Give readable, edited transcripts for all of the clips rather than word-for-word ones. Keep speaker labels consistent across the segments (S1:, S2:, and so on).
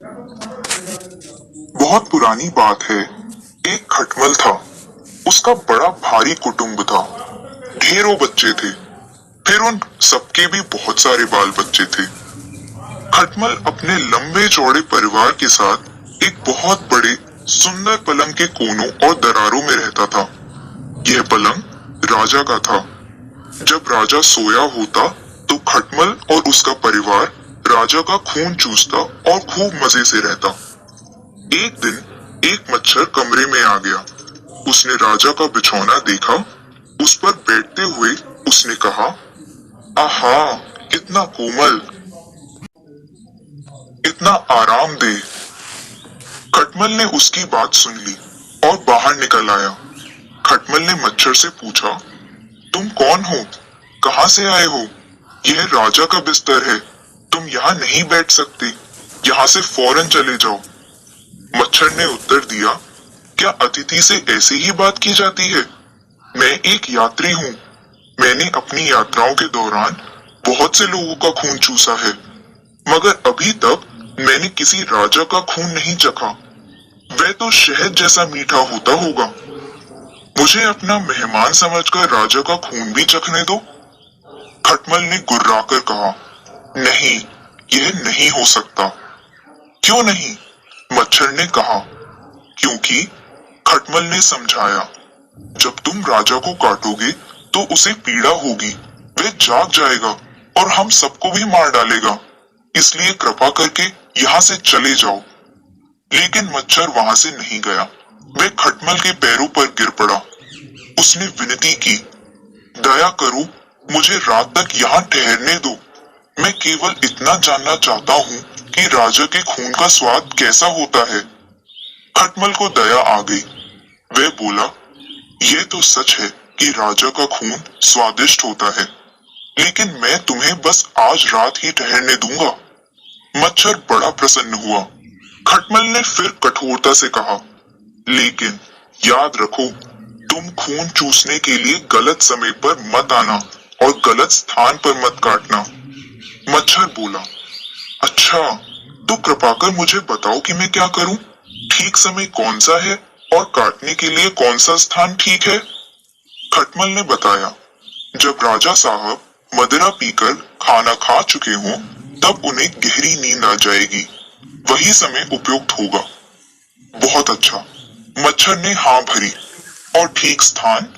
S1: बहुत पुरानी बात है। एक खटमल था। उसका बड़ा भारी कुटुंब था। ढेरों बच्चे थे। फिर उन सबके भी बहुत सारे बाल बच्चे थे। खटमल अपने लंबे चौड़े परिवार के साथ एक बहुत बड़े सुंदर पलंग के कोनों और दरारों में रहता था। यह पलंग राजा का था। जब राजा सोया होता तो खटमल और उसका परिवार राजा का खून चूसता और खूब मजे से रहता। एक दिन एक मच्छर कमरे में आ गया। उसने राजा का बिछौना देखा। उस पर बैठते हुए उसने कहा, आहा, कितना कोमल, इतना आरामदेह। खटमल ने उसकी बात सुन ली और बाहर निकल आया। खटमल ने मच्छर से पूछा, तुम कौन हो? कहाँ से आए हो? यह राजा का बिस्तर है। तुम यहाँ नहीं बैठ सकते। यहाँ से फौरन चले जाओ। मच्छर ने उत्तर दिया, क्या अतिथि से ऐसे ही बात की जाती है? मैं एक यात्री हूँ। मैंने अपनी यात्राओं के दौरान बहुत से लोगों का खून चूसा है, मगर अभी तक मैंने किसी राजा का खून नहीं चखा। वह तो शहद जैसा मीठा होता होगा। मुझे अपना मेहमान समझकर राजा का खून भी चखने दो। खटमल ने गुर्राकर कहा, नहीं, यह नहीं हो सकता। क्यों नहीं? मच्छर ने कहा, क्योंकि, खटमल ने समझाया, जब तुम राजा को काटोगे तो उसे पीड़ा होगी। वह जाग जाएगा और हम सबको भी मार डालेगा। इसलिए कृपा करके यहाँ से चले जाओ। लेकिन मच्छर वहां से नहीं गया। वह खटमल के पैरों पर गिर पड़ा। उसने विनती की, दया करो, मुझे रात तक यहाँ ठहरने दो। मैं केवल इतना जानना चाहता हूँ कि राजा के खून का स्वाद कैसा होता है। खटमल को दया आ गई। वह बोला, यह तो सच है कि राजा का खून स्वादिष्ट होता है, लेकिन मैं तुम्हें बस आज रात ही ठहरने दूंगा। मच्छर बड़ा प्रसन्न हुआ। खटमल ने फिर कठोरता से कहा, लेकिन याद रखो, तुम खून चूसने के लिए गलत समय पर मत आना और गलत स्थान पर मत काटना। मच्छर बोला, अच्छा, तो कृपा कर मुझे बताओ कि मैं क्या करूं? ठीक समय कौन सा है और काटने के लिए कौन सा स्थान ठीक है? खटमल ने बताया, जब राजा साहब मदिरा पीकर खाना खा चुके हों, तब उन्हें गहरी नींद आ जाएगी। वही समय उपयुक्त होगा। बहुत अच्छा। मच्छर ने हाँ भरी। और ठीक स्थान?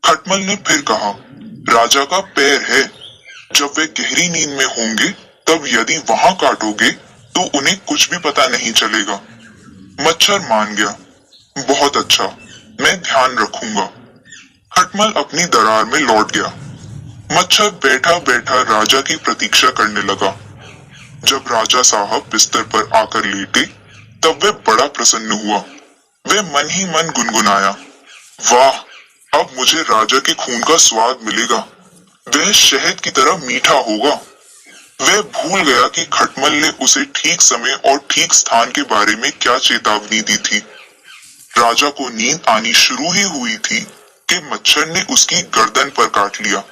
S1: खटमल ने फिर कहा, राजा का पैर है। जब वे गहरी नींद में होंगे, तब यदि वहां काटोगे तो उन्हें कुछ भी पता नहीं चलेगा। मच्छर मान गया। बहुत अच्छा, मैं ध्यान रखूंगा। खटमल अपनी दरार में लौट गया। मच्छर बैठा बैठा राजा की प्रतीक्षा करने लगा। जब राजा साहब बिस्तर पर आकर लेटे, तब वह बड़ा प्रसन्न हुआ। वह मन ही मन गुनगुनाया, वाह, अब मुझे राजा के खून का स्वाद मिलेगा। वह शहद की तरह मीठा होगा। वह भूल गया कि खटमल ने उसे ठीक समय और ठीक स्थान के बारे में क्या चेतावनी दी थी। राजा को नींद आनी शुरू ही हुई थी कि मच्छर ने उसकी गर्दन पर काट लिया।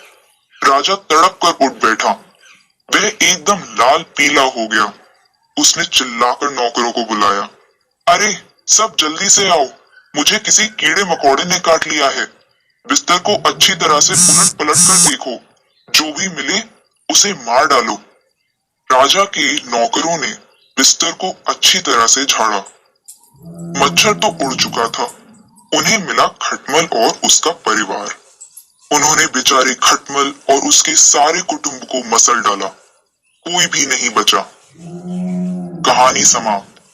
S1: राजा तड़प कर उठ बैठा। वह एकदम लाल पीला हो गया। उसने चिल्लाकर नौकरों को बुलाया, अरे, सब जल्दी से आओ, मुझे किसी कीड़े मकोड़े ने काट लिया है। बिस्तर को अच्छी तरह से उलट पलट कर देखो। जो भी मिले उसे मार डालो। राजा के नौकरों ने बिस्तर को अच्छी तरह से झाड़ा। मच्छर तो उड़ चुका था। उन्हें मिला खटमल और उसका परिवार। उन्होंने बेचारे खटमल और उसके सारे कुटुंब को मसल डाला। कोई भी नहीं बचा। कहानी समाप्त।